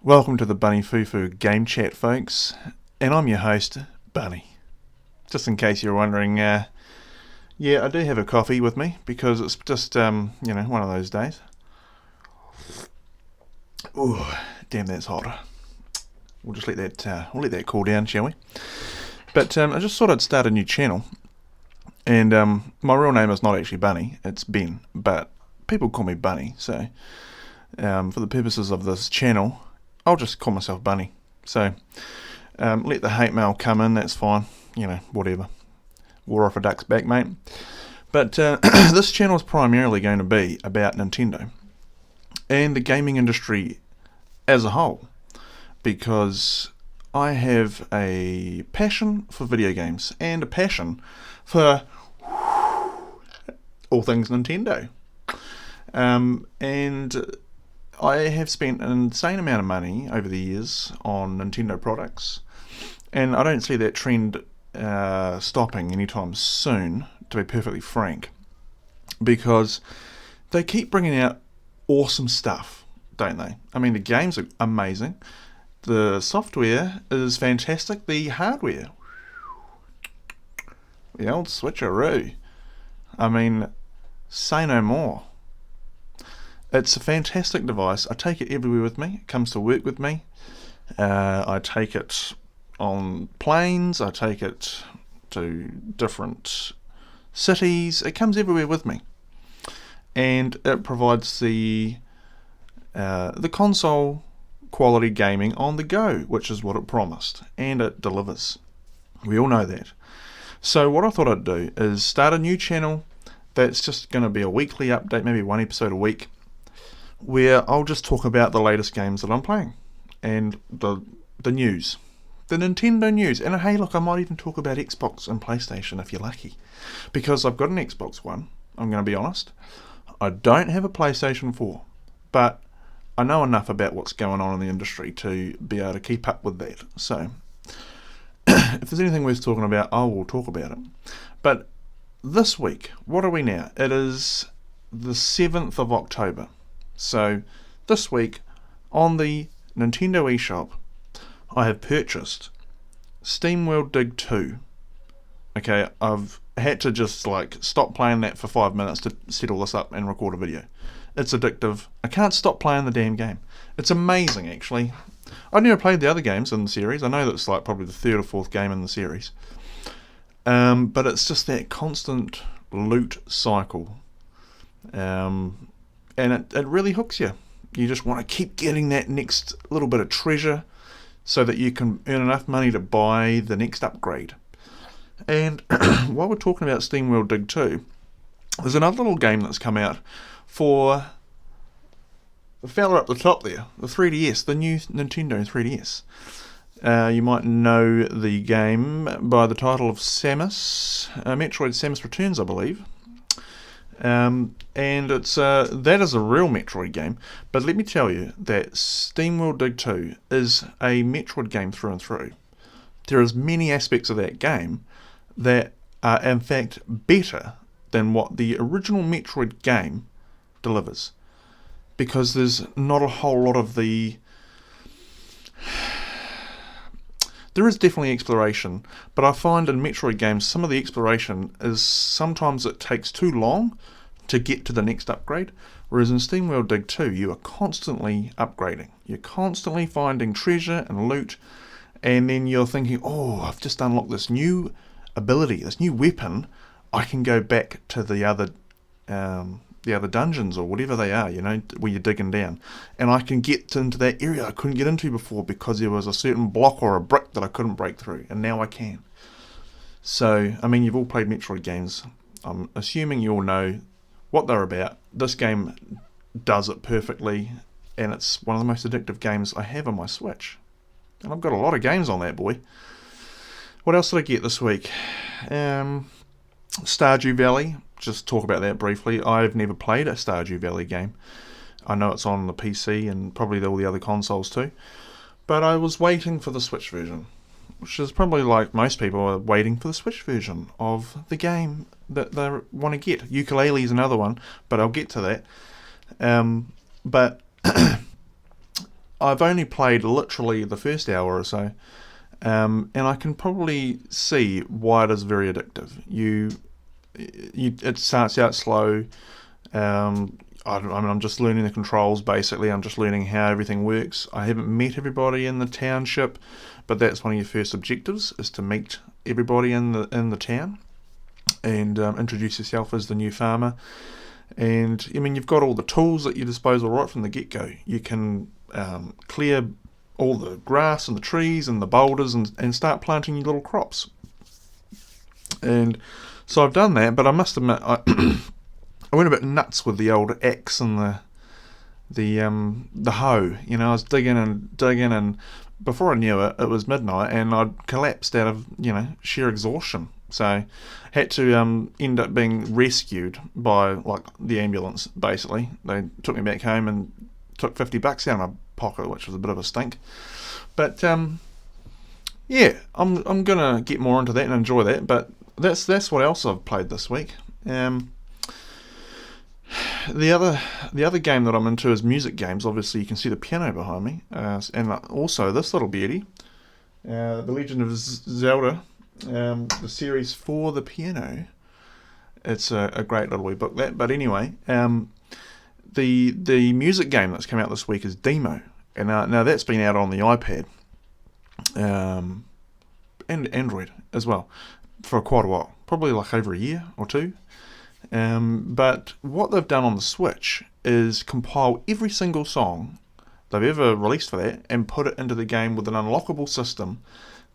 Welcome to the Bunnyfoofoo Gamechat, folks, and I'm your host, Bunny. Just in case you're wondering, yeah, I do have a coffee with me because it's just, one of those days. Ooh, damn, that's hot. We'll just let that cool down, shall we? But I just thought I'd start a new channel, and my real name is not actually Bunny; it's Ben, but people call me Bunny. So, for the purposes of this channel, I'll just call myself Bunny. So, let the hate mail come in, that's fine. Whatever. Water off a duck's back, mate. But this channel is primarily going to be about Nintendo and the gaming industry as a whole, because I have a passion for video games and a passion for all things Nintendo. And I have spent an insane amount of money over the years on Nintendo products, and I don't see that trend stopping anytime soon, to be perfectly frank, because they keep bringing out awesome stuff, don't they? I mean, the games are amazing, the software is fantastic, the hardware, the old switcheroo, I mean, say no more. It's a fantastic device. I take it everywhere with me. It comes to work with me. I take it on planes. I take it to different cities. It comes everywhere with me, and it provides the console quality gaming on the go, which is what it promised, and it delivers. We all know that. So what I thought I'd do is start a new channel that's just going to be a weekly update, maybe one episode a week, where I'll just talk about the latest games that I'm playing and the news, the Nintendo news. And hey, look, I might even talk about Xbox and PlayStation if you're lucky, because I've got an Xbox One. I'm going to be honest, I don't have a PlayStation 4, but I know enough about what's going on in the industry to be able to keep up with that. So if there's anything worth talking about, I will talk about it. But this week, what are we now? It is the 7th of October. So this week on the Nintendo eShop, I have purchased SteamWorld Dig 2. Okay, I've had to just stop playing that for 5 minutes to set all this up and record a video. It's addictive. I can't stop playing the damn game. It's amazing, actually. I've never played the other games in the series. I know that's probably the third or fourth game in the series. But it's just that constant loot cycle. And it really hooks you. You just want to keep getting that next little bit of treasure so that you can earn enough money to buy the next upgrade. And while we're talking about SteamWorld Dig 2, there's another little game that's come out for the fella up the top there, the 3DS, the new Nintendo 3DS. You might know the game by the title of Samus, Metroid Samus Returns, I believe. And it's that is a real Metroid game, but let me tell you that SteamWorld Dig 2 is a Metroid game through and through. There is many aspects of that game that are in fact better than what the original Metroid game delivers, because there's not a whole lot of the... There is definitely exploration, but I find in Metroid games some of the exploration is sometimes it takes too long to get to the next upgrade, whereas in SteamWorld Dig 2 you are constantly upgrading. You're constantly finding treasure and loot, and then you're thinking, oh, I've just unlocked this new ability, this new weapon. I can go back to the other dungeons or whatever they are, where you're digging down, and I can get into that area I couldn't get into before because there was a certain block or a brick that I couldn't break through, and now I can. So, I mean, you've all played Metroid games. I'm assuming you all know what they're about. This game does it perfectly, and it's one of the most addictive games I have on my Switch. And I've got a lot of games on that boy. What else did I get this week? Stardew Valley. Just talk about that briefly. I've never played a Stardew Valley game. I know it's on the PC and probably all the other consoles too, but I was waiting for the Switch version, which is probably like most people are waiting for the Switch version of the game that they want to get. Ukulele is another one, but I'll get to that. But I've only played literally the first hour or so, and I can probably see why it is very addictive. It starts out slow. I'm just learning the controls basically. I'm just learning how everything works. I haven't met everybody in the township, but that's one of your first objectives, is to meet everybody in the town and introduce yourself as the new farmer. And I mean, you've got all the tools at your disposal right from the get-go. You can clear all the grass and the trees and the boulders and start planting your little crops. And so I've done that, but I must admit, I went a bit nuts with the old axe and the hoe. I was digging and before I knew it, it was midnight and I'd collapsed out of sheer exhaustion. So had to end up being rescued by the ambulance. Basically, they took me back home and took $50 out of my pocket, which was a bit of a stink. But yeah, I'm gonna get more into that and enjoy that. But that's what else I've played this week. The other game that I'm into is music games. Obviously, you can see the piano behind me, and also this little beauty, The Legend of Zelda, the series for the piano. It's a great little wee book, that. But anyway, the music game that's come out this week is Demo, and now that's been out on the iPad, and Android as well, for quite a while, probably over a year or two. But what they've done on the Switch is compile every single song they've ever released for that and put it into the game with an unlockable system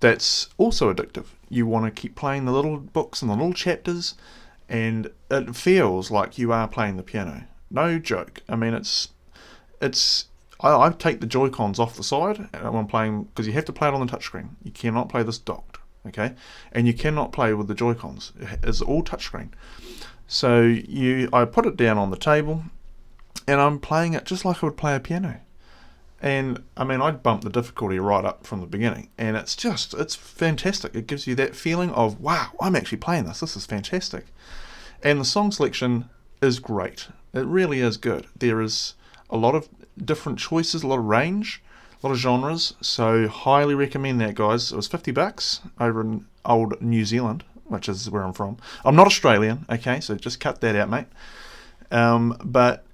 that's also addictive. You want to keep playing the little books and the little chapters, and it feels like you are playing the piano. No joke. I mean, I take the Joy-Cons off the side when I'm playing, because you have to play it on the touchscreen. You cannot play this docked, okay? And you cannot play with the Joy-Cons. It's all touchscreen. So I put it down on the table, and I'm playing it just like I would play a piano. And I mean, I'd bump the difficulty right up from the beginning, and it's fantastic. It gives you that feeling of, wow, I'm actually playing this. This is fantastic. And the song selection is great. It really is good. There is a lot of different choices, a lot of range, a lot of genres. So highly recommend that, guys. It was $50 over in old New Zealand, which is where I'm from. I'm not Australian, okay, so just cut that out, mate. But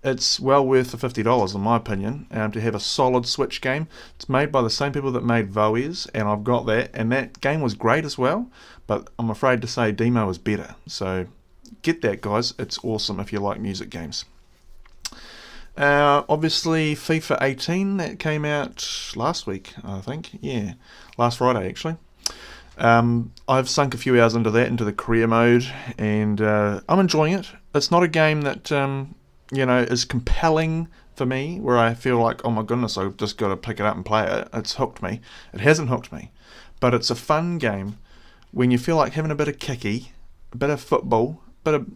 it's well worth the $50, in my opinion, to have a solid Switch game. It's made by the same people that made Voes, and I've got that, and that game was great as well, but I'm afraid to say Demo is better. So get that, guys. It's awesome if you like music games. Obviously, FIFA 18, that came out last week, I think. Yeah, last Friday, actually. I've sunk a few hours into the career mode, and I'm enjoying it. It's not a game that is compelling for me, where I feel like, oh my goodness, I've just got to pick it up and play it. It's hooked me. It hasn't hooked me, but it's a fun game when you feel like having a bit of kicky, a bit of football, a bit of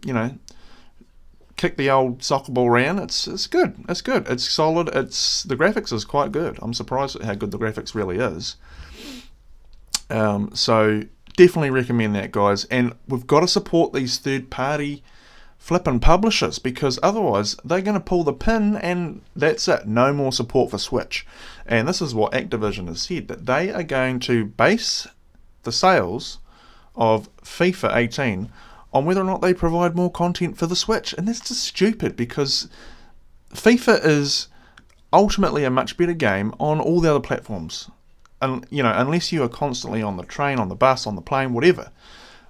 kick the old soccer ball around. It's good. It's good. It's solid. The graphics is quite good. I'm surprised at how good the graphics really is. So definitely recommend that, guys. And we've got to support these third-party flipping publishers, because otherwise they're going to pull the pin and that's it. No more support for Switch. And this is what Activision has said, that they are going to base the sales of FIFA 18 on whether or not they provide more content for the Switch. And that's just stupid, because FIFA is ultimately a much better game on all the other platforms. And, unless you are constantly on the train, on the bus, on the plane, whatever.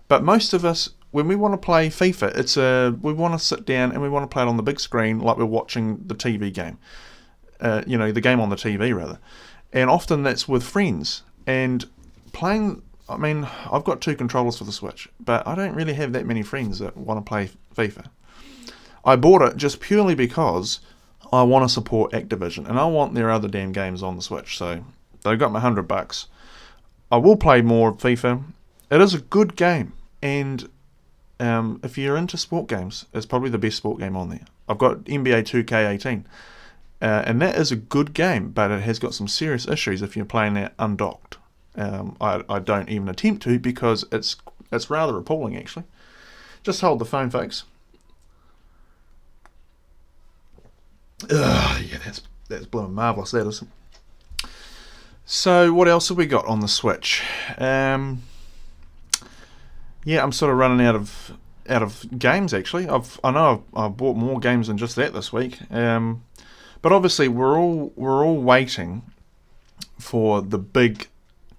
But most of us, when we want to play FIFA, we want to sit down and we want to play it on the big screen like we're watching the TV game. The game on the TV, rather. And often that's with friends. And playing, I mean, I've got 2 controllers for the Switch, but I don't really have that many friends that want to play FIFA. I bought it just purely because I want to support Activision, and I want their other damn games on the Switch, so they got my $100. I will play more FIFA. It is a good game, and if you're into sport games, it's probably the best sport game on there. I've got NBA 2K18, and that is a good game, but it has got some serious issues if you're playing that undocked. I don't even attempt to, because it's rather appalling, actually. Just hold the phone, folks. Yeah, That's blooming marvellous, that is. So what else have we got on the Switch? Yeah, I'm sort of running out of games actually. I know I've bought more games than just that this week. But obviously we're all waiting for the big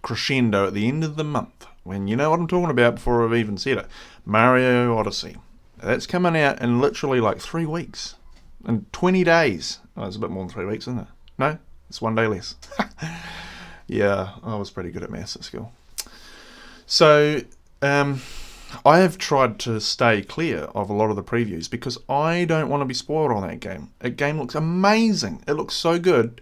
crescendo at the end of the month, when you know what I'm talking about before I've even said it. Mario Odyssey. That's coming out in literally like 3 weeks. In 20 days. Oh, it's a bit more than 3 weeks, isn't it? No? It's 1 day less. Yeah, I was pretty good at maths at school. So, I have tried to stay clear of a lot of the previews because I don't want to be spoiled on that game. That game looks amazing. It looks so good.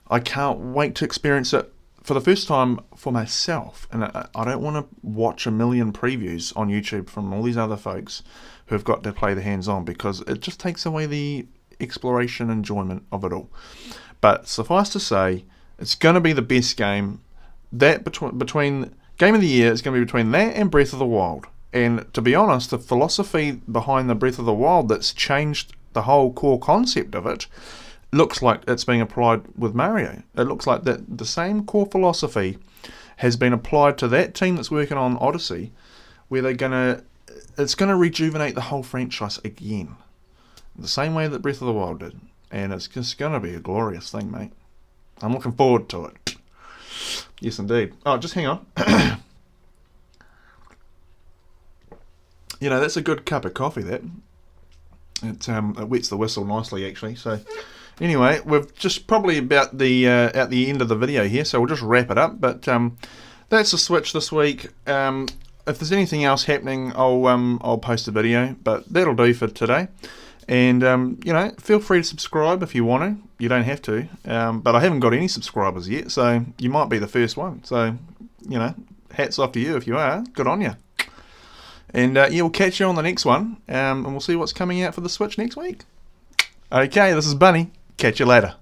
I can't wait to experience it for the first time for myself. And I don't want to watch a million previews on YouTube from all these other folks who have got to play the hands-on, because it just takes away the exploration enjoyment of it all. But suffice to say, it's going to be the best game. That between Game of the Year is going to be between that and Breath of the Wild. And to be honest, the philosophy behind the Breath of the Wild that's changed the whole core concept of it looks like it's being applied with Mario. It looks like that the same core philosophy has been applied to that team that's working on Odyssey, where it's going to rejuvenate the whole franchise again, the same way that Breath of the Wild did. And it's just going to be a glorious thing, mate. I'm looking forward to it. Yes, indeed. Oh, just hang on. You know, that's a good cup of coffee, that. It wets the whistle nicely, actually. So, anyway, we're just probably about at the end of the video here, so we'll just wrap it up. But that's the Switch this week. If there's anything else happening, I'll post a video. But that'll do for today. And, you know, feel free to subscribe if you want to. You don't have to. But I haven't got any subscribers yet, so you might be the first one. So, you know, hats off to you if you are. Good on you. And, yeah, we'll catch you on the next one. And we'll see what's coming out for the Switch next week. Okay, this is Bunny. Catch you later.